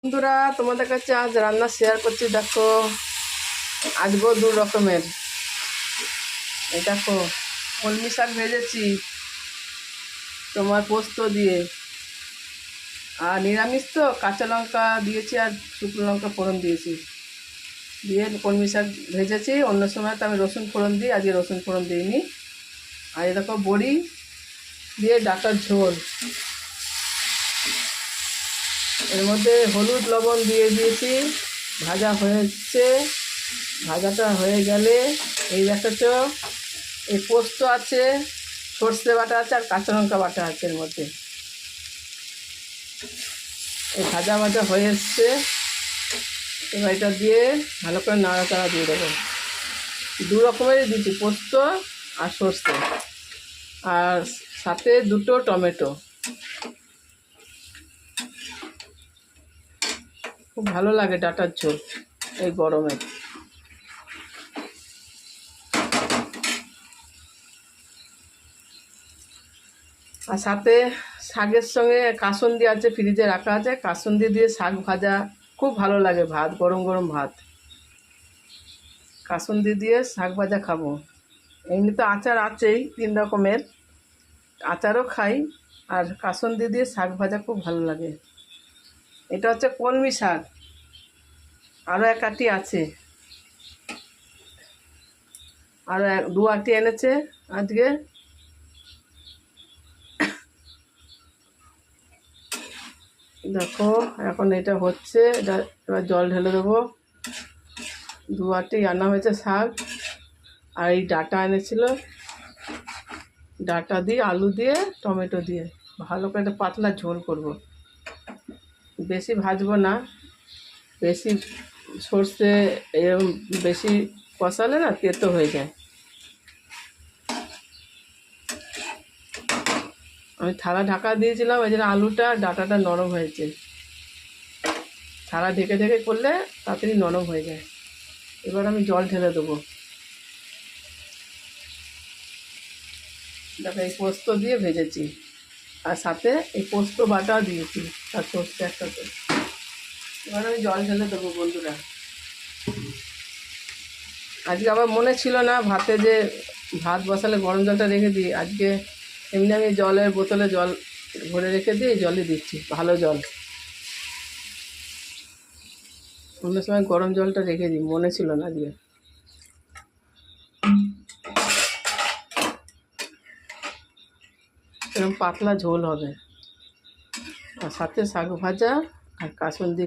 বন্ধুরা, তোমাদের কাছে আজ রান্না শেয়ার করছি। দেখো, আজকেও দু রকমের। এই দেখো, কলমি শাক ভেজেছি তোমার পোস্ত দিয়ে, আর নিরামিষ তো কাঁচা লঙ্কা দিয়েছি আর শুকনো লঙ্কা ফোড়ন দিয়েছি, দিয়ে কলমি শাক ভেজেছি। অন্য সময় তো আমি রসুন ফোড়ন দিই, আজকে রসুন ফোড়ন দিইনি। আর এই দেখো, বড়ি দিয়ে ডাঁটার ঝোল। এর মধ্যে হলুদ লবণ দিয়ে দিয়েছি, ভাজা হয়েছে। ভাজাটা হয়ে গেলে এই দেখেছো, এই পোস্ত আছে, সর্ষে বাটা আছে আর কাঁচা লঙ্কা বাটা আছে এর মধ্যে। এই ভাজা ভাজা হয়ে এসছে, এবার এটা দিয়ে ভালো করে নাড়াচাড়া দিয়ে দেবো। দু রকমেরই দিচ্ছি, পোস্ত আর সর্ষে, আর সাথে দুটো টমেটো। খুব ভালো লাগে ডাঁটার ঝোল এই গরমে। আর সাথে শাকের সঙ্গে কাসুন্দি আছে, ফ্রিজে রাখা আছে। কাসুন্দি দিয়ে শাক ভাজা খুব ভালো লাগে, ভাত গরম গরম ভাত। কাসুন্দি দিয়ে শাক ভাজা খাবো। এমনি তো আচার আছেই 3 রকমের, আচারও খাই। আর কাসুন্দি দিয়ে শাক ভাজা খুব ভালো লাগে। এটা হচ্ছে কলমি শাক, আরও এক আটি আছে, আরও 2 আটি এনেছে আজকে। দেখো, এখন এটা হচ্ছে, এটা এবার জল ঢেলে দেবো। 2 আটি আনা হয়েছে শাক, আর এই ডাঁটা এনেছিল, ডাঁটা দিয়ে আলু দিয়ে টমেটো দিয়ে ভালো করে একটা পাতলা ঝোল করব। বেশি ভাজবো না, বেশি সর্ষে এরকম বেশি কষালে না তেতো হয়ে যায়। আমি থালা ঢাকা দিয়েছিলাম, ওই জন্য আলুটা ডাঁটাটা নরম হয়েছে। থালা ঢেকে ঢেকে করলে তাড়াতাড়ি নরম হয়ে যায়। এবার আমি জল ঢেলে দেবো। দেখো, এই পোস্ত দিয়ে ভেজেছি, আর সাথে এই পোস্ত বাটাও দিয়েছি, আর সর্ষে একসাথে। এবার আমি জল ঢেলে দেবো বন্ধুরা। আজকে আবার মনে ছিল না ভাতে যে ভাত বসালে গরম জলটা রেখে দিই। আজকে এমনি আমি জলের বোতলে জল ভরে রেখে দিই, জলই দিচ্ছি, ভালো জল। অন্য সময় গরম জলটা রেখে দিই, মনে ছিল না আজকে। এরকম পাতলা ঝোল হবে, আর সাথে শাক ভাজা আর কাসুন্দি।